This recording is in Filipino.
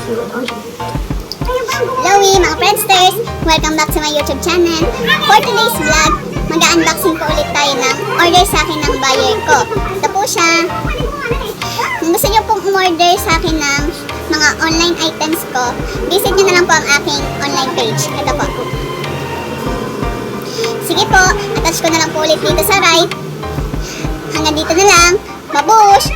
Helloweee mga friendsters! Welcome back to my YouTube channel. For today's vlog, mag-unboxing po ulit tayo ng order sa akin ng buyer ko. Ito po siya. Kung gusto nyo pong umorder sa akin ng mga online items ko, visit nyo na lang po ang aking online page. Ito po. Sige po, attach ko na lang po ulit dito sa right. Hanggang dito na lang. Babush!